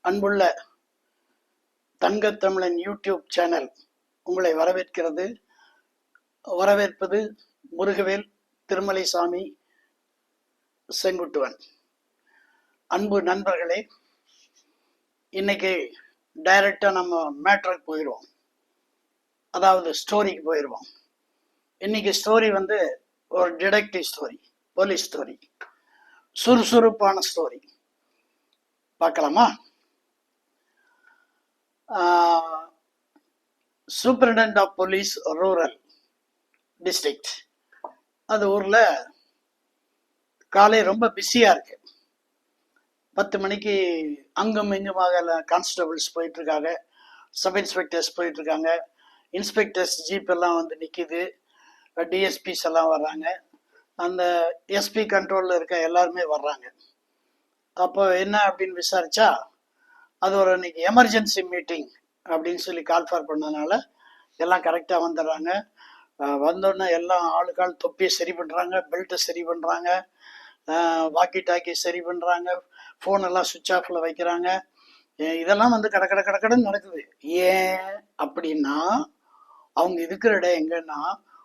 அன்புள்ள Thangathamizhan YouTube channel உங்களை வரவேற்பது முருகவேல் திருமலைசாமி செங்குட்டுவன். அன்பு நண்பர்களே, இன்னைக்கு டைரக்டா நம்ம மேட்ருக்கு போயிடுவோம், அதாவது ஸ்டோரிக்கு போயிடுவோம். இன்னைக்கு ஸ்டோரி ஒரு டிடெக்டிவ் ஸ்டோரி, போலீஸ் ஸ்டோரி, சுறுசுறுப்பான ஸ்டோரி. பார்க்கலாமா? Superintendent of police rural district, அது ஊர்ல காலை ரொம்ப பிஸியா இருக்கு. 10 மணிக்கு அங்கும் இங்குமாக கான்ஸ்டபிள்ஸ் போயிட்டு இருக்காங்க, சப் இன்ஸ்பெக்டர்ஸ் போயிட்டு இருக்காங்க, இன்ஸ்பெக்டர்ஸ் ஜீப் எல்லாம் நிக்குது, டிஎஸ்பிஸ் எல்லாம் வர்றாங்க, அந்த எஸ்பி கண்ட்ரோல்ல இருக்க எல்லாருமே வர்றாங்க. அப்போ என்ன அப்படின்னு விசாரிச்சா, அது ஒரு இன்னைக்கு எமர்ஜென்சி மீட்டிங் அப்படின்னு சொல்லி கால்ஃபார் பண்ணதுனால எல்லாம் கரெக்டா வந்துடுறாங்க. வந்தோடனே எல்லாம் ஆளுக்கால் தொப்பியை சரி பண்றாங்க, பெல்ட்டை சரி பண்றாங்க, வாக்கி டாக்கி சரி பண்றாங்க, போன் எல்லாம் சுவிட்ச் ஆஃப்ல வைக்கிறாங்க. இதெல்லாம் கடன்னு நடக்குது. ஏன் அப்படின்னா, அவங்க இருக்கிற இடம் எங்கன்னா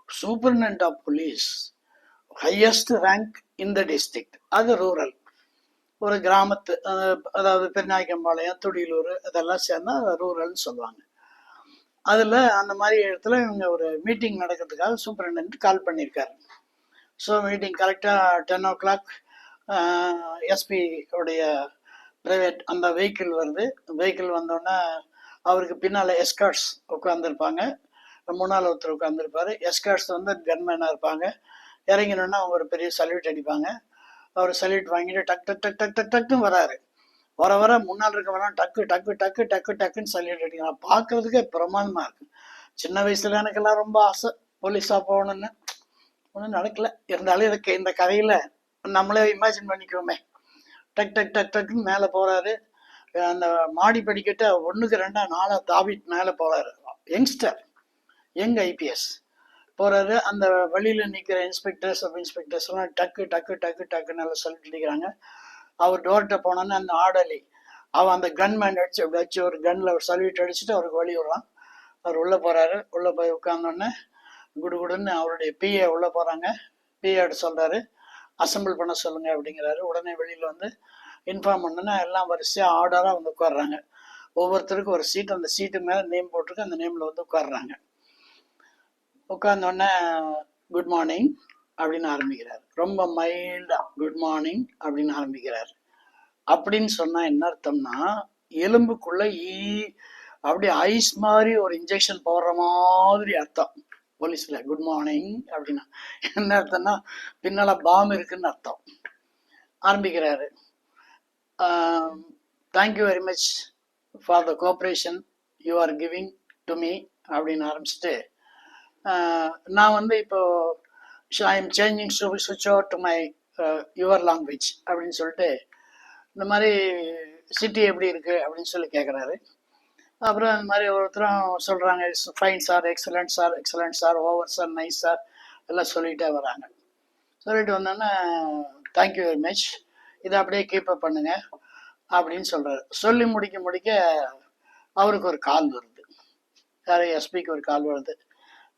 superintendent of police, highest rank in the district. அது ரூரல், ஒரு கிராமத்து, அதாவது பெருநாயக்கம்பாளையம், துடியலூர், அதெல்லாம் சேர்ந்தா ரூரல்னு சொல்லுவாங்க. அதுல அந்த மாதிரி இடத்துல இவங்க ஒரு மீட்டிங் நடக்கிறதுக்காக சூப்பரிண்டென்ட் கால் பண்ணியிருக்காரு. ஸோ மீட்டிங் கரெக்டா 10 o'clock எஸ்பி உடைய பிரைவேட் அந்த வெஹிக்கிள் வருது. வெஹிக்கிள் வந்தோடனே அவருக்கு பின்னால எஸ்கார்ட்ஸ் உட்காந்துருப்பாங்க, முன்னால் ஒருத்தர் உட்காந்துருப்பாரு. எஸ்கார்ட்ஸ் கன்மேனா இருப்பாங்க. இறங்கினோன்னா அவங்க ஒரு பெரிய சல்யூட் அடிப்பாங்க. அவர் சல்யூட் வாங்கிட்டு டக் டக் டக் டக் டக் டக்குன்னு வராரு. வர முன்னால் இருக்கவெல்லாம் டக்கு டக்கு டக்கு டக்கு டக்குன்னு சல்யூட் அடிக்கிறான். பார்க்கறதுக்கே பிரமாதமா இருக்கு. சின்ன வயசுல எனக்கெல்லாம் ரொம்ப ஆசை போலீஸா போகணும்னு. ஒன்றும் நடக்கல. இருந்தாலும் இதுக்கு இந்த கதையில நம்மளே இமேஜின் பண்ணிக்குவோமே. டக் டக் டக் டக்குன்னு மேலே போறாரு. அந்த மாடி படிக்கட்ட 1க்கு 2 4 தாவிட்டு மேலே போறாரு. யங்ஸ்டர், யங் ஐபிஎஸ் போறாரு. அந்த வழியில நிக்கிற இன்ஸ்பெக்டர், சப் இன்ஸ்பெக்டர்ஸ் எல்லாம் டக்கு டக்கு டக்கு டக்குன்னு நல்லா சொல்லிட்டு அடிக்கிறாங்க. அவர் டோர்கிட்ட போனோன்னு அந்த ஆர்டர்லி அவன் அந்த கன்மேன் வச்சு ஒரு கன்ல ஒரு சல்யூட் அடிச்சுட்டு அவருக்கு வழி விடுறான். அவர் உள்ள போறாரு. உள்ள போய் உட்கார்ந்தோடனே குடுகுடுன்னு அவருடைய பிஏ உள்ள போறாங்க. பிஏடு சொல்றாரு, அசம்பிள் பண்ண சொல்லுங்க அப்படிங்கிறாரு. உடனே வெளியில இன்ஃபார்ம் பண்ணோன்னா எல்லாம் வரிசையா ஆர்டரா உட்காடுறாங்க. ஒவ்வொருத்தருக்கும் ஒரு சீட், அந்த சீட்டு மேல நேம் போட்டிருக்கு, அந்த நேம்ல உட்காடுறாங்க. உட்கார்ந்தோடனே குட் மார்னிங் அப்படின்னு ஆரம்பிக்கிறார். ரொம்ப மைல்டா குட் மார்னிங் அப்படின்னு ஆரம்பிக்கிறார். அப்படின்னு சொன்னா என்ன அர்த்தம்னா, எலும்புக்குள்ள அப்படியே ஐஸ் மாதிரி ஒரு இன்ஜெக்ஷன் போடுற மாதிரி அர்த்தம். போலீஸ்ல குட் மார்னிங் அப்படின்னா என்ன அர்த்தம்னா, பின்னால பாம் இருக்குன்னு அர்த்தம். ஆரம்பிக்கிறாரு. Thank you very much for the cooperation you are giving to me அப்படின்னு ஆரம்பிச்சுட்டு, நான் இப்போ ஐ எம் சேஞ்சிங் சுவிட்ச் over to my your language அப்படின்னு சொல்லிட்டு, இந்த மாதிரி சிட்டி எப்படி இருக்கு அப்படின்னு சொல்லி கேட்குறாரு. அப்புறம் இந்த மாதிரி ஒருத்தரும் சொல்றாங்க, fine sir, excellent sir, excellent sir, over sir, nice sir, எல்லாம் சொல்லிட்டே வராங்க. சொல்லிட்டு வந்தோன்னே தேங்க்யூ வெரி மச், இதை அப்படியே கீப் அப் பண்ணுங்க அப்படின்னு சொல்றாரு. சொல்லி முடிக்க அவருக்கு ஒரு கால் வருது. யாரு? எஸ்பிக்கு ஒரு கால் வருது.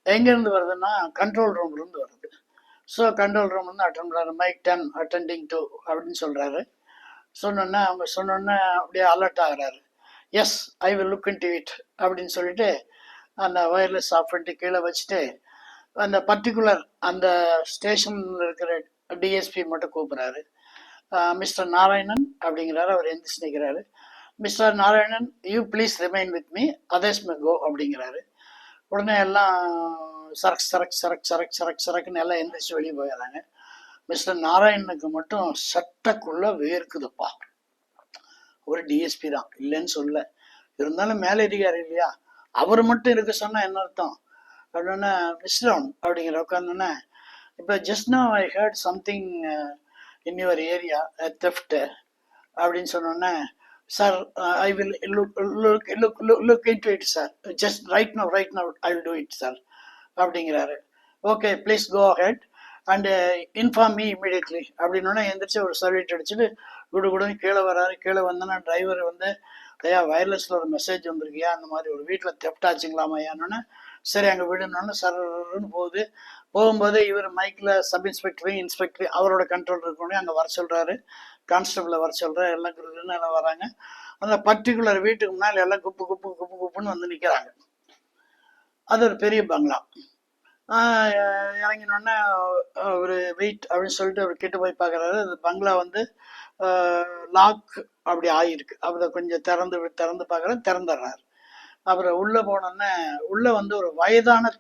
எங்கேருந்து வருதுன்னா கண்ட்ரோல் ரூம்லேருந்து வருது. ஸோ கண்ட்ரோல் ரூம் அட்டன் பண்ணுறாரு. மைக் 10 அட்டெண்டிங் டு அப்படின்னு சொல்றாரு. அவங்க சொன்னோன்னே அப்படியே அலர்ட் ஆகுறாரு. Yes, I will look into it அப்படின்னு சொல்லிட்டு அந்த வயர்லெஸ் ஆஃப் பண்ணிட்டு கீழே வச்சுட்டு, அந்த பர்டிகுலர் அந்த ஸ்டேஷன்ல இருக்கிற டிஎஸ்பி மட்டும் கூப்பிடுறாரு. மிஸ்டர் நாராயணன் அப்படிங்கிறாரு. அவர் எந்திரிச்சு நிற்கிறாரு. Mister Narayanan, you please remain with me, others may go அப்படிங்கிறாரு. உடனே எல்லாம் சரக் சரக் சரக் சரக் சரக் சரக்குன்னு எல்லாம் எந்திரிச்சு வெளியே போயிடுறாங்க. மிஸ்டர் நாராயணனுக்கு மட்டும் சட்டக்குள்ள வேர்க்குதுப்பா. ஒரு டிஎஸ்பி தான், இல்லைன்னு சொல்ல, இருந்தாலும் மேலதிகாரி இல்லையா, அவர் மட்டும் இருக்க சொன்னா என்ன அர்த்தம் அப்படின்னா, மிஸ்டர் அப்படிங்கிற உட்காந்தோன்னே, இப்போ just now I heard something in your area theft அப்படின்னு சொன்னோன்னே, sir I will look into it sir, just right now I will do it sir அப்படிங்கிறாரு. Okay, please go ahead and inform me immediately அப்படின்னோடனே எந்திரிச்சு ஒரு சர்வீட் அடிச்சுட்டு குடுன்னு கீழே வராரு. கீழே வந்தோன்னா டிரைவர் ஐயா வயர்லெஸ்ல ஒரு மெசேஜ் வந்திருக்கியா, அந்த மாதிரி ஒரு வீட்டில் தெஃப்ட் ஆச்சுங்களாமா ஐயான்னு. சரி அங்கே விடணும்னு சர்ன்னு போகுது. போகும்போது இவர் மைக்கில் சப் இன்ஸ்பெக்டர் இன்ஸ்பெக்டர் அவரோட கண்ட்ரோல் இருக்கணும் அங்கே வர சொல்கிறாரு. கான்ஸ்டபிளை வர சொல்கிறார். எல்லாம் குருன்னு எல்லாம் வராங்க. அந்த பர்டிகுலர் வீட்டுக்கு முன்னால் எல்லாம் குப்பு குப்பு குப்பு குப்புன்னு வந்து நிற்கிறாங்க. அது ஒரு பெரிய பங்களா. இறங்கினோடனே ஒரு வெயிட் அப்படின்னு சொல்லிட்டு அவர் கிட்ட போய் பார்க்குறாரு. அந்த பங்களா வந்து லாக் அப்படி ஆகிருக்கு. அவரை கொஞ்சம் திறந்து பார்க்குற திறந்துடுறாரு. அப்புறம் உள்ளே போனோடனே உள்ளே வந்து ஒரு வயதான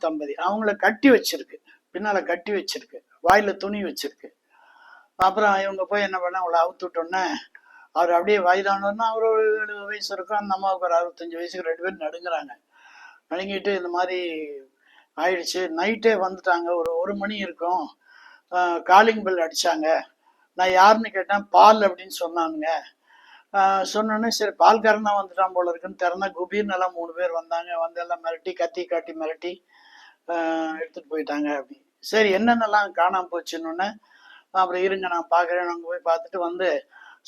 தம்பதி அவங்கள கட்டி வச்சிருக்கு. பின்னால் கட்டி வச்சிருக்கு. வாயில் துணி வச்சிருக்கு. அப்புறம் இவங்க போய் என்ன பண்ண அவளை அவுத்து விட்டோன்னே அவர் அப்படியே வயதானவர்னா அவர் ஒரு 70 வயசு இருக்கும். அந்த அம்மாவுக்கு ஒரு 65 வயசுக்கு 2 பேரும் நடுங்குறாங்க. நடுங்கிட்டு இந்த மாதிரி ஆயிடுச்சு. நைட்டே வந்துட்டாங்க. ஒரு மணி இருக்கும். காலிங் பெல் அடிச்சாங்க. நான் யாருன்னு கேட்டேன். பால் அப்படின்னு சொன்னானுங்க. சொன்னோன்னே சரி பால்காரன் தான் வந்துட்டான் போல இருக்குன்னு திறந்தா குபீர்னு எல்லாம் 3 பேர் வந்தாங்க. வந்து எல்லாம் மிரட்டி கத்தி காட்டி மிரட்டி எடுத்துட்டு போயிட்டாங்க. அப்படி சரி என்னென்னலாம் காணாம போச்சுன்னு அப்புறம் இருங்க நான் பார்க்குறேன். அங்கே போய் பார்த்துட்டு வந்து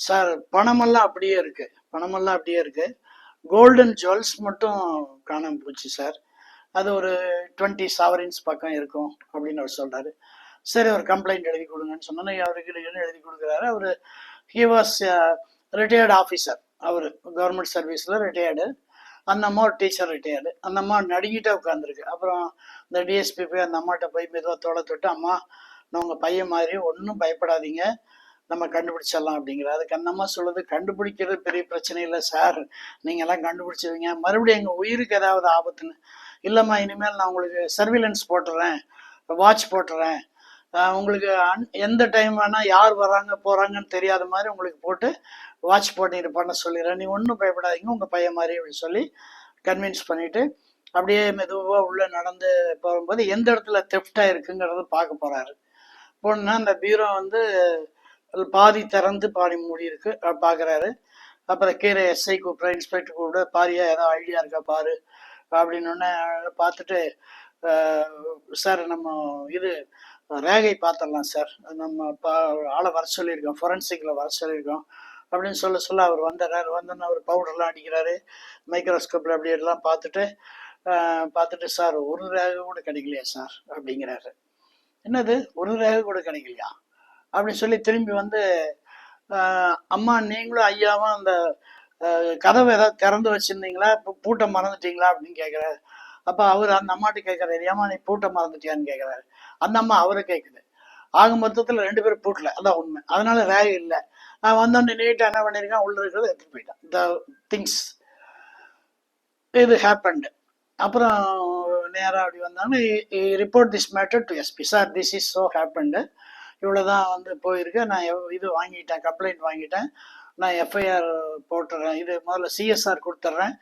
சார் பணமெல்லாம் அப்படியே இருக்கு. கோல்டன் ஜுவல்ஸ் மட்டும் காணாம போச்சு சார். அது ஒரு 20 சாவரின்ஸ் பக்கம் இருக்கும் அப்படின்னு அவர் சொல்றாரு. சரி ஒரு கம்ப்ளைண்ட் எழுதி கொடுங்கன்னு சொன்னோன்னே அவருக்கு எழுதி கொடுக்குறாரு. அவர் ஹி வாஸ் ரிட்டையர்டு ஆஃபீஸர். அவர் கவர்மெண்ட் சர்வீஸில் ரிட்டையர்டு. அந்த அம்மா ஒரு டீச்சர் ரிட்டையர்டு. அந்த அம்மா நடுங்கிட்டே உட்காந்துருக்கு. அப்புறம் இந்த டிஎஸ்பி போய் அந்த அம்மாட்ட போய் மெதுவாக தோலை தொட்டு, அம்மா நான் உங்கள் பையன் மாதிரி, ஒன்றும் பயப்படாதீங்க, நம்ம கண்டுபிடிச்சிடலாம் அப்படிங்கிறார். அதுக்கு அந்த அம்மா சொல்லுது, கண்டுபிடிக்கிறது பெரிய பிரச்சனை இல்லை சார், நீங்கள்லாம் கண்டுபிடிச்சிருவீங்க, மறுபடியும் எங்கள் உயிருக்கு ஏதாவது ஆபத்துன்னு. இல்லைம்மா இனிமேல் நான் உங்களுக்கு சர்வீலன்ஸ் போட்டுறேன், வாட்ச் போட்டுறேன், உங்களுக்கு எந்த டைம் வேணால் யார் வராங்க போகிறாங்கன்னு தெரியாத மாதிரி உங்களுக்கு போட்டு வாட்ச் போட்டு பண்ண சொல்லிடுறேன், நீ ஒன்றும் பயப்படாதீங்க உங்கள் பையன் மாதிரி அப்படின்னு சொல்லி கன்வின்ஸ் பண்ணிவிட்டு அப்படியே மெதுவாக உள்ளே நடந்து போகும்போது எந்த இடத்துல தெஃப்டாக இருக்குங்கிறத பார்க்க போகிறாரு. போனால் அந்த பீரோ வந்து பாதி திறந்து பாதி மூடி இருக்கு. பார்க்குறாரு. அப்புறம் கீழே எஸ்ஐ கூப்பிட்ற, இன்ஸ்பெக்டர் கூப்பிட, பாரியா ஏதோ ஐடியா இருக்கா பாரு அப்படின்னு பார்த்துட்டு, சார் நம்ம இது ரேகை பார்த்துடலாம் சார், நம்ம ஆளை வர சொல்லியிருக்கோம், ஃபொரன்சிக்கில் வர சொல்லியிருக்கோம் அப்படின்னு சொல்ல அவர் வந்துடுறாரு. வந்தோன்னா அவர் பவுடர்லாம் அடிக்கிறாரு. மைக்ரோஸ்கோப்பில் அப்படி எல்லாம் பார்த்துட்டு சார் ஒரு ரேகை கூட கிடைக்கலையா சார் அப்படிங்கிறாரு. என்னது ஒரு ரேகை கூட கிடைக்கலையா அப்படின்னு சொல்லி திரும்பி வந்து, அம்மா நீங்களும் ஐயாவும் அந்த கதவை ஏதாவது திறந்து வச்சிருந்தீங்களா, இப்போ பூட்டை மறந்துட்டீங்களா அப்படின்னு கேட்குறாரு. அப்போ அவர் அந்த அம்மாட்ட கேட்குறாரு, ஏமா நீ பூட்டை மறந்துட்டியான்னு கேட்குறாரு. அந்த அம்மா அவரை கேட்குது. ஆக மொத்தத்தில் 2 பேரும் பூட்டல, அதான் உண்மை. அதனால ரேகை இல்லை. வந்தோடனே நீட்டாக என்ன பண்ணியிருக்கான், உள்ள இருக்கிறத எடுத்துட்டு போயிட்டான். த திங்ஸ் இது ஹேப்பன்டு. அப்புறம் நேராக அப்படி வந்தாங்க. Report this matter to SP. Sir this is so happened, இவ்வளோதான் வந்து போயிருக்கு, நான் இது வாங்கிட்டேன், கம்ப்ளைண்ட் வாங்கிட்டேன், நான் எஃப்ஐஆர் போட்டுறேன், இது முதல்ல சிஎஸ்ஆர் கொடுத்துட்றேன்,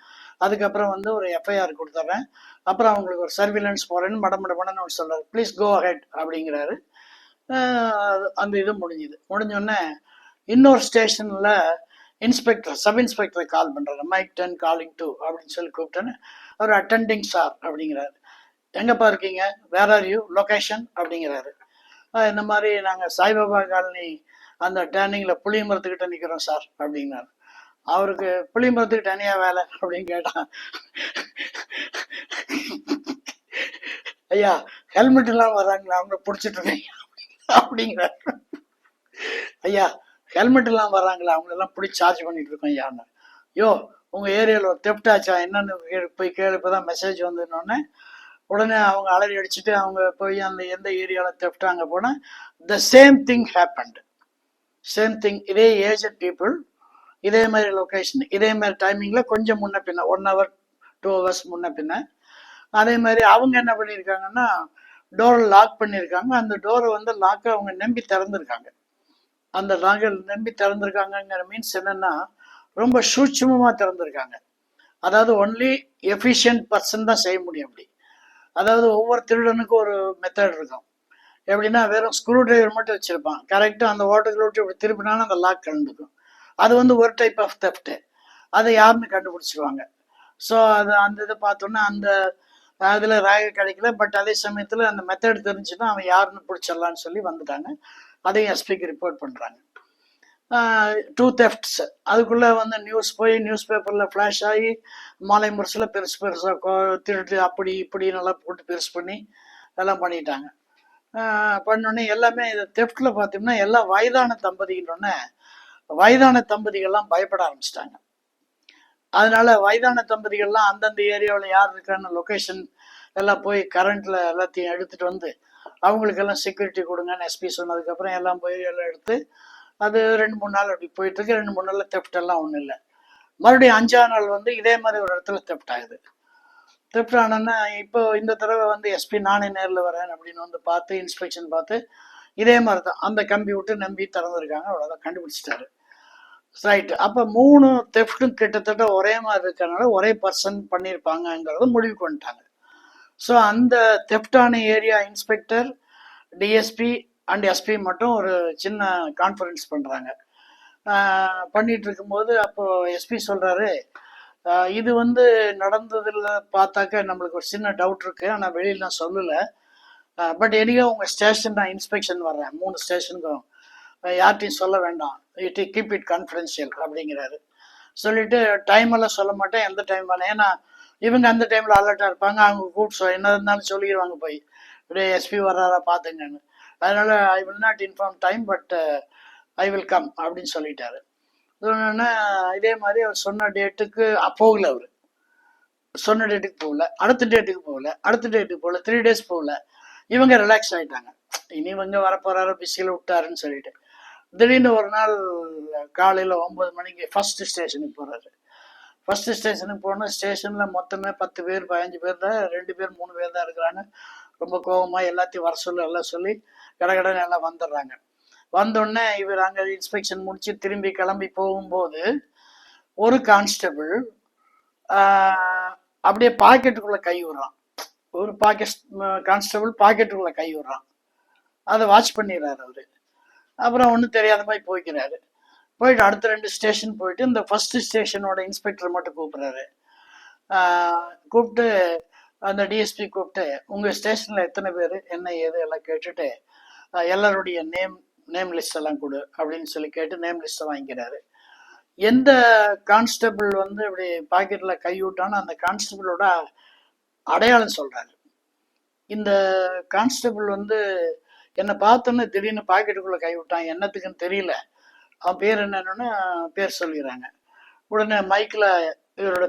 அதுக்கப்புறம் வந்து ஒரு எஃப்ஐஆர் கொடுத்துட்றேன், அப்புறம் அவங்களுக்கு ஒரு சர்வீலன்ஸ் போகிறேன்னு மடன்னு ஒன்று சொல்கிறார். ப்ளீஸ் கோ அஹெட் அப்படிங்கிறாரு. அந்த இது முடிஞ்சோடனே இன்னொரு ஸ்டேஷனில் சப் இன்ஸ்பெக்டரை கால் பண்ணுறாரு. மைக் 10 காலிங் 2 அப்படின்னு சொல்லி கூப்பிட்டேன்னு அவர் அட்டெண்டிங் சார் அப்படிங்கிறாரு. எங்கப்பா இருக்கீங்க, வேர் ஆர் யூ, லொக்கேஷன் அப்படிங்கிறாரு. இந்த மாதிரி நாங்கள் சாய்பாபா காலனி அந்த டேர்னிங்கில் புளிய மரத்துக்கிட்ட நிற்கிறோம் சார் அப்படிங்கிறாரு. அவருக்கு புளிய மரத்துக்கு தனியாக வேலை அப்படின்னு கேட்டான். ஐயா ஹெல்மெட் எல்லாம் வர்றாங்களா, அவங்க பிடிச்சிட்டு அப்படிங்கிறாரு. ஐயா ஹெல்மெட் எல்லாம் வர்றாங்களா, அவங்களெல்லாம் பிடிச்சி சார்ஜ் பண்ணிட்டு இருக்கோம் ஐயான்னு. யோ உங்கள் ஏரியாவில் ஒரு தெஃப்ட் ஆச்சா என்னன்னு போய் கேளு, இப்போ தான் மெசேஜ் வந்துன்னொன்னே உடனே அவங்க அலறி அடிச்சுட்டு அவங்க போய் அந்த எந்த ஏரியாவில் தெஃப்ட் அங்கே போனால் the same thing happened. Same thing, இதே ஏஜட் பீப்புள், இதே மாதிரி லொக்கேஷன், இதே மாதிரி டைமிங்கில் கொஞ்சம் முன்ன பின்ன 1 hour 2 hours முன்ன பின்ன. அதே மாதிரி அவங்க என்ன பண்ணியிருக்காங்கன்னா டோரை லாக் பண்ணியிருக்காங்க. அந்த டோரை வந்து லாக்கை அவங்க நம்பி திறந்துருக்காங்க. அந்த லாக்கை நம்பி திறந்துருக்காங்கங்கிற மீன்ஸ் என்னென்னா ரொம்ப சூட்சமாக திறந்துருக்காங்க. அதாவது ஒன்லி எஃபிஷியன்ட் பர்சன் தான் செய்ய முடியும் அப்படி. அதாவது ஒவ்வொரு திருடனுக்கும் ஒரு மெத்தட் இருக்கும். எப்படின்னா வெறும் ஸ்க்ரூ டிரைவர் மட்டும் வச்சுருப்பான். கரெக்டாக அந்த ஓட்டத்தில் விட்டு இப்படி திருப்பினாலும் அந்த லாக் கலந்துக்கும். அது வந்து ஒரு டைப் ஆஃப் தெஃப்ட்டு. அதை யாருன்னு கண்டுபிடிச்சிருவாங்க. ஸோ அந்த இதை பார்த்தோன்னா அந்த அதில் ரேகை கிடைக்கல. பட் அதே சமயத்தில் அந்த மெத்தட் தெரிஞ்சுன்னா அவன் யாருன்னு பிடிச்சிடலான்னு சொல்லி வந்துட்டாங்க. அதையும் எஸ்பிக்கு ரிப்போர்ட் பண்ணுறாங்க. டூ தெஃப்ட்ஸ். அதுக்குள்ளே வந்து நியூஸ் போய் நியூஸ் பேப்பரில் ஃப்ளாஷ் ஆகி மாலை முரசில் பெருசு பெருசாக திருட்டு அப்படி இப்படி நல்லா போட்டு பெருசு பண்ணி எல்லாம் பண்ணிட்டாங்க. பண்ணோடனே எல்லாமே இது தெஃப்டில் பார்த்தோம்னா எல்லாம் வயதான தம்பதிகளோடனே வயதான தம்பதிகள்லாம் பயப்பட ஆரம்பிச்சிட்டாங்க. அதனால வயதான தம்பதிகள்லாம் அந்தந்த ஏரியாவில் யார் இருக்கான்னு லொக்கேஷன் எல்லாம் போய் கரண்ட்ல எல்லாத்தையும் எடுத்துட்டு வந்து அவங்களுக்கெல்லாம் செக்யூரிட்டி கொடுங்கன்னு எஸ்பி சொன்னதுக்கப்புறம் எல்லாம் போய் எல்லாம் எடுத்து அது 2-3 நாள் அப்படி போயிட்டு இருக்கு. 2-3 நாள்ல தெஃப்ட் எல்லாம் ஒன்றும் இல்லை. மறுபடியும் 5ஆம் நாள் வந்து இதே மாதிரி ஒரு இடத்துல தெஃப்ட் ஆகுது. தெஃப்ட் ஆனோன்னா இப்போ இந்த தடவை வந்து எஸ்பி நானே நேரில் வரேன் அப்படின்னு வந்து பார்த்து இன்ஸ்பெக்ஷன் பார்த்து இதே மாதிரி தான் அந்த கம்பி விட்டு நம்பி திறந்துருக்காங்க. அவ்வளோதான், கண்டுபிடிச்சிட்டாரு. ரைட். அப்போ 3 தெஃப்டும் கிட்டத்தட்ட ஒரே மாதிரி இருக்கிறனால ஒரே பர்சன் பண்ணியிருப்பாங்கங்கிறத முடிவுக்கு வந்துட்டாங்க. ஸோ அந்த தெஃப்டான area inspector, DSP and SP மட்டும் ஒரு சின்ன கான்ஃபரன்ஸ் பண்ணுறாங்க. பண்ணிட்டு இருக்கும்போது அப்போ எஸ்பி சொல்கிறாரு, இது வந்து நடந்ததில் பார்த்தாக்க நம்மளுக்கு ஒரு சின்ன டவுட் இருக்கு, ஆனால் வெளியில் நான் சொல்லலை. பட் எனிவே உங்கள் ஸ்டேஷன் நான் இன்ஸ்பெக்ஷன் வர்றேன், 3 ஸ்டேஷனுக்கும் யார்ட்டையும் சொல்ல வேண்டாம், கீப் இட் கான்ஃபிடென்ஷியல் அப்படிங்கிறாரு. சொல்லிட்டு டைம் எல்லாம் சொல்ல மாட்டேன், எந்த டைம் வேணும், ஏன்னா இவங்க அந்த டைமில் அலர்ட்டாக இருப்பாங்க. அவங்க கூப்பிட்டு என்ன இருந்தாலும் சொல்லிடுவாங்க போய், அப்படியே எஸ்பி வர்றாரா பார்த்துங்கன்னு. அதனால I will not inform time but I will come அப்படின்னு சொல்லிட்டாரு. சொன்னோன்னா இதே மாதிரி அவர் சொன்ன டேட்டுக்கு போகல. அவர் சொன்ன டேட்டுக்கு போகல, அடுத்த டேட்டுக்கு போகல, அடுத்த டேட்டுக்கு போகல, 3 days போகல. இவங்க ரிலாக்ஸ் ஆகிட்டாங்க. இனி இவங்க வரப்போறாரோ பிஸியில் விட்டாருன்னு சொல்லிட்டு திடீர்னு ஒரு நாள் காலையில் 9 மணிக்கு ஃபர்ஸ்ட் ஸ்டேஷனுக்கு போகிறாரு. ஃபர்ஸ்ட் ஸ்டேஷனுக்கு போனால் ஸ்டேஷனில் மொத்தமே 10 பேர் 15 பேர் தான், 2 பேர் 3 பேர் தான் இருக்கிறாங்க. ரொம்ப கோபமாக எல்லாத்தையும் வர சொல்லி எல்லாம் சொல்லி கடகடன்னு எல்லாம் வந்துடுறாங்க. வந்தோடனே இவர் அங்கே இன்ஸ்பெக்ஷன் முடிச்சு திரும்பி கிளம்பி போகும்போது ஒரு கான்ஸ்டபிள் அப்படியே பாக்கெட்டுக்குள்ளே கை விடுறான். ஒரு கான்ஸ்டபிள் பாக்கெட்டுக்குள்ளே கை விடுறான். அதை வாட்ச் பண்ணிடுறாரு அவரு. அப்புறம் ஒன்றும் தெரியாத மாதிரி போய்க்கிறாரு. போயிட்டு அடுத்த 2 ஸ்டேஷன் போயிட்டு இந்த ஃபர்ஸ்ட் ஸ்டேஷனோட இன்ஸ்பெக்டர் மட்டும் கூப்பிட்றாரு. கூப்பிட்டு அந்த டிஎஸ்பி கூப்பிட்டு உங்கள் ஸ்டேஷனில் எத்தனை பேர் என்ன ஏது எல்லாம் கேட்டுட்டு எல்லாருடைய நேம் லிஸ்ட் எல்லாம் கொடு அப்படின்னு சொல்லி கேட்டு நேம் லிஸ்ட்டை வாங்கிக்கிறாரு. எந்த கான்ஸ்டபிள் வந்து இப்படி பாக்கெட்டில் கை விட்டானோ அந்த கான்ஸ்டபிளோட அடையாளம் சொல்கிறாரு. இந்த கான்ஸ்டபிள் வந்து என்னை பார்த்தோன்னே திடீர்னு பாக்கெட்டுக்குள்ளே கை விட்டான், என்னத்துக்குன்னு தெரியல, அவன் பேர் என்னன்னு பேர் சொல்லிடுறாங்க. உடனே மைக்கில் இவரோட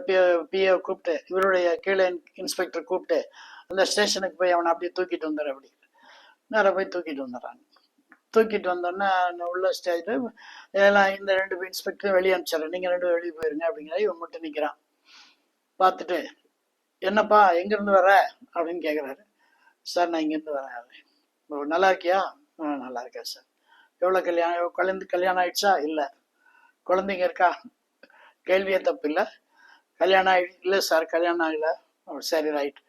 பிஏ கூப்பிட்டு இவருடைய கீழே இன்ஸ்பெக்டர் கூப்பிட்டு அந்த ஸ்டேஷனுக்கு போய் அவனை அப்படியே தூக்கிட்டு வந்துடுற, அப்படி நேராக போய் தூக்கிட்டு வந்துடுறாங்க. தூக்கிட்டு வந்தோடனே உள்ள ஸ்டேஜில் எல்லாம் இந்த 2 இன்ஸ்பெக்டரும் வெளியே அனுப்பிச்சாரு, நீங்கள் 2 வெளியே போயிருங்க அப்படிங்கிற. இவன் மட்டும் நிற்கிறான். பார்த்துட்டு என்னப்பா எங்கேருந்து வர அப்படின்னு கேட்குறாரு. சார் நான் இங்கேருந்து வரேன். நல்லா இருக்கியா? நல்லா இருக்கேன் சார். எவ்வளோ கல்யாணம் ஆயிடுச்சா? இல்லை. குழந்தைங்க இருக்கா? கேள்வியே தப்பு இல்லை. கல்யாணம் இல்லை சார், கல்யாணம் ஆகல. சரி, ரைட்.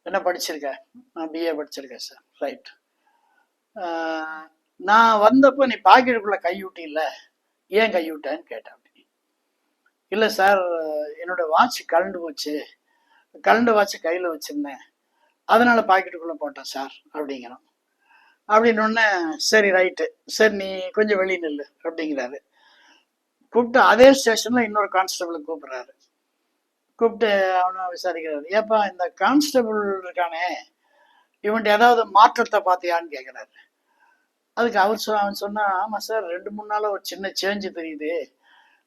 என்ன படிச்சிருக்க? நான் பிஏ படிச்சிருக்கேன் சார். ரைட். நான் வந்தப்போ நீ பாக்கெட்டுக்குள்ளே கை விட்டில்ல, ஏன் கை விட்டேன்னு கேட்டேன். இல்லை சார், என்னோட வாட்ச் கலண்டு போச்சு, கலண்டு வாட்ச் கையில் வச்சுருந்தேன், அதனால பாக்கெட்டுக்குள்ளே போட்டேன் சார் அப்படிங்கிறோம். அப்படின்னொடனே சரி ரைட்டு, சரி நீ கொஞ்சம் வெளியே நில்லு அப்படிங்கிறாரு. கூப்பிட்டு அதே ஸ்டேஷனில் இன்னொரு கான்ஸ்டபிளை கூப்பிட்றாரு. கூப்பிட்டு அவனை விசாரிக்கிறாரு. ஏப்பா இந்த கான்ஸ்டபிள் இருக்கானே, இவன்ட்டு ஏதாவது மாற்றத்தை பார்த்தியான்னு கேட்குறாரு. அதுக்கு அவன் சொன்னா, ஆமாம் சார் 2-3 நாளாக ஒரு சின்ன சேஞ்சு தெரியுது.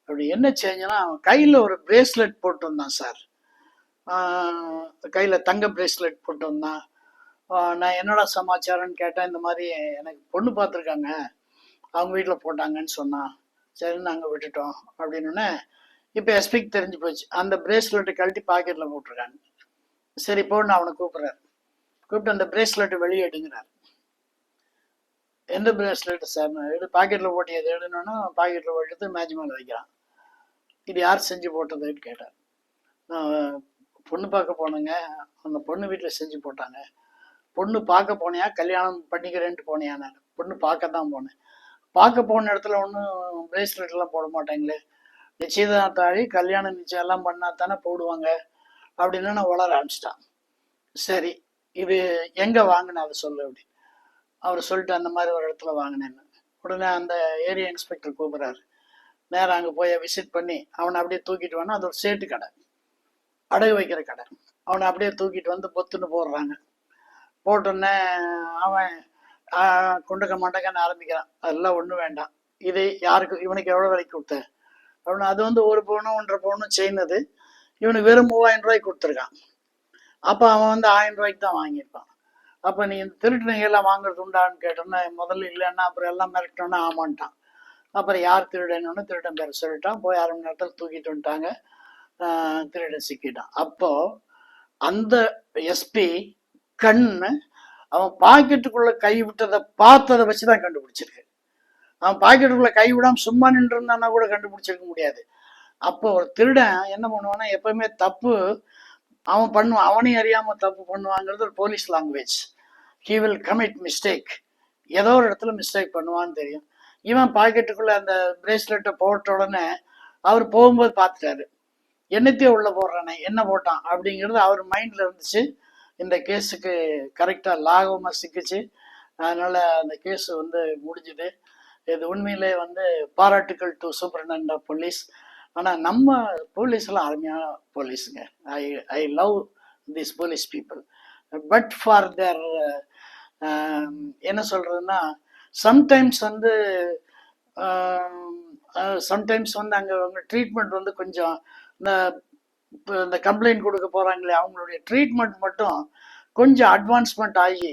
அப்படி என்ன சேஞ்சுனா, அவன் கையில் ஒரு பிரேஸ்லெட் போட்டு வந்தான் சார். கையில் தங்க பிரேஸ்லெட் போட்டு வந்தான். நான் என்னடா சமாச்சாரம்னு கேட்டேன். இந்த மாதிரி எனக்கு பொண்ணு பார்த்துருக்காங்க, அவங்க வீட்டில் போட்டாங்கன்னு சொன்னான். சரின்னு நாங்கள் விட்டுட்டோம் அப்படின்னோடனே இப்போ எஸ்பிக்கு தெரிஞ்சு போச்சு, அந்த பிரேஸ்லெட்டை கழட்டி பாக்கெட்டில் போட்டிருக்காங்க. சரி போன்னு அவனை கூப்பிட்றாரு. கூப்பிட்டு அந்த பிரேஸ்லெட்டை வெளியே எடுங்கிறார். எந்த பிரேஸ்லெட்டு சார்? எடு, பாக்கெட்டில் போட்டியது எடுனோன்னா பாக்கெட்டில் எடுத்து மேட்ச் மேலே வைக்கிறான். இது யார் செஞ்சு போட்டதுன்னு கேட்டார். நான் பொண்ணு பார்க்க போனேங்க, அந்த பொண்ணு வீட்டில் செஞ்சு போட்டாங்க. பொண்ணு பார்க்க போனியா கல்யாணம் பண்ணிக்கிறேன்ட்டு போனியா? நான் பொண்ணு பார்க்க தான் போனேன். பார்க்க போன இடத்துல ஒன்றும் பிரேஸ்லெட்லாம் போட மாட்டாங்களே, நிச்சயதார்த்தம் ஆகி கல்யாணம் நிச்சயம் எல்லாம் பண்ணா தானே போடுவாங்க அப்படின்னு நான் வளர ஆரம்பிச்சிட்டான். சரி இது எங்கே வாங்கினேன் அதை சொல்லு அப்படி. அவர் சொல்லிட்டு அந்த மாதிரி ஒரு இடத்துல வாங்கினேன்னு. உடனே அந்த ஏரியா இன்ஸ்பெக்டர் கூப்பிட்றாரு. நேரம் அங்கே போய் விசிட் பண்ணி அவனை அப்படியே தூக்கிட்டு வேணா, அது ஒரு சேட்டு கடை, அடகு வைக்கிற கடை. அவனை அப்படியே தூக்கிட்டு வந்து பொத்துன்னு போடுறாங்க. போட்டோன்னே அவன் கொண்டுக்க மாட்டேங்கன்னு ஆரம்பிக்கிறான். அதெல்லாம் ஒன்றும் வேண்டாம், இது யாருக்கு, இவனுக்கு எவ்வளோ விலைக்கு கொடுத்த அப்படின்னு. அது வந்து 1 பவுனோ 1.5 பவுனோ செயின், அது இவனுக்கு வெறும் 3000 ரூபாய்க்கு கொடுத்துருக்கான். அப்போ அவன் வந்து 1000 ரூபாய்க்கு தான் வாங்கியிருப்பான். அப்போ நீ இந்த திருட்டு நகையெல்லாம் வாங்குறது உண்டான்னு கேட்டோன்னா முதல்ல இல்லைன்னா, அப்புறம் எல்லாம் மிரட்டோன்னா ஆமான்ட்டான். அப்புறம் யார் திருடன்னு திருடன் பேர் சொல்லிட்டான். போய் 1/2 மணி நேரத்தில் தூக்கிட்டு வந்துட்டாங்க. திருடன் சிக்கிட்டான். அப்போ அந்த எஸ்பி கண்ணு அவன் பாக்கெட்டுக்குள்ள கை விட்டதை பார்த்ததை வச்சுதான் கண்டுபிடிச்சிருக்கு. அவன் பாக்கெட்டுக்குள்ள கை விடாம சும்மா நின்று இருந்தான்னா கூட கண்டுபிடிச்சிருக்க முடியாது. அப்போ ஒரு திருடன் என்ன பண்ணுவான்னா, எப்பவுமே தப்பு அவன் பண்ணுவான், அவனையும் அறியாம தப்பு பண்ணுவாங்கிறது ஒரு police language. He will commit mistake, ஏதோ ஒரு இடத்துல மிஸ்டேக் பண்ணுவான்னு தெரியும். இவன் பாக்கெட்டுக்குள்ள அந்த பிரேஸ்லெட்டை போட்ட உடனே அவர் போகும்போது பார்த்துட்டாரு, என்னத்தையும் உள்ள போடுறானே, என்ன போட்டான் அப்படிங்கிறது அவர் மைண்ட்ல இருந்துச்சு. இந்த கேஸுக்கு கரெக்டா லாகமா சிக்கிச்சு. அதனால அந்த கேஸ் வந்து முடிஞ்சுது. இது உண்மையிலே வந்து பாராட்டுக்கள் டு சூப்பரிண்டென்டென்ட் ஆஃப் போலீஸ். ஆனால் நம்ம போலீஸ் எல்லாம் அருமையான போலீஸுங்க. I love this police people. But for their என்ன சொல்றதுன்னா, சம்டைம்ஸ் வந்து அங்கே அவங்க ட்ரீட்மெண்ட் வந்து கொஞ்சம் இந்த கம்ப்ளைண்ட் கொடுக்க போறாங்களே, அவங்களுடைய ட்ரீட்மெண்ட் மட்டும் கொஞ்சம் அட்வான்ஸ்மெண்ட் ஆகி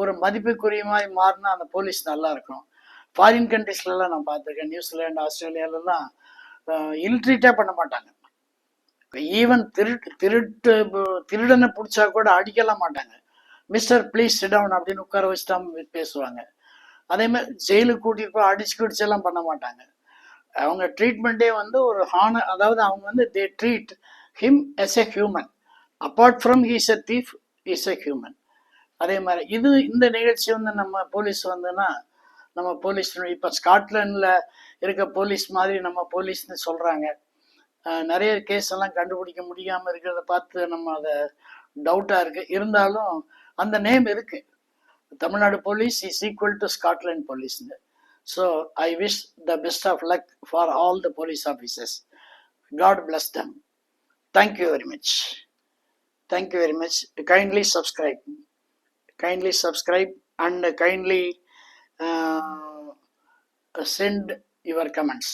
ஒரு மதிப்புக்குரிய மாதிரி மாறினா அந்த போலீஸ் நல்லா இருக்கும். ஃபாரின் கண்ட்ரீஸ்லாம் நான் பார்த்துருக்கேன், நியூசிலாந்து, ஆஸ்திரேலியாலலாம் இல்ட்ரீட்டே பண்ண மாட்டாங்க. ஈவன் திருடனை பிடிச்சா கூட அடிக்கலாம் மாட்டாங்க. மிஸ்டர் ப்ளீஸ் சிட் டவுன் அப்படின்னு உட்கார வச்சுட்டு பேசுவாங்க. அதே மாதிரி ஜெயிலுக்கு கூட்டிட்டு போய் அடிச்செல்லாம் பண்ண மாட்டாங்க. அவங்க ட்ரீட்மெண்ட்டே வந்து ஒரு ஹானர், அதாவது அவங்க வந்து they treat him as a human. Apart from he's a thief, is a human. அதே மாதிரி இந்த நிகழ்ச்சி வந்து நம்ம போலீஸ் வந்துன்னா, நம்ம போலீஸ் இப்போ ஸ்காட்லாண்டில் இருக்க போலீஸ் மாதிரி நம்ம போலீஸ்னு சொல்கிறாங்க. நிறைய கேஸ் எல்லாம் கண்டுபிடிக்க முடியாமல் இருக்கிறத பார்த்து நம்ம அதை டவுட்டாக இருக்குது. இருந்தாலும் அந்த நேம் இருக்குது, Tamil Nadu police is equal to Scotland போலீஸ்னு. So I wish the best of luck for all the police officers. God bless them. Thank you very much. Thank you very much. Kindly subscribe. Kindly subscribe and kindly send your comments.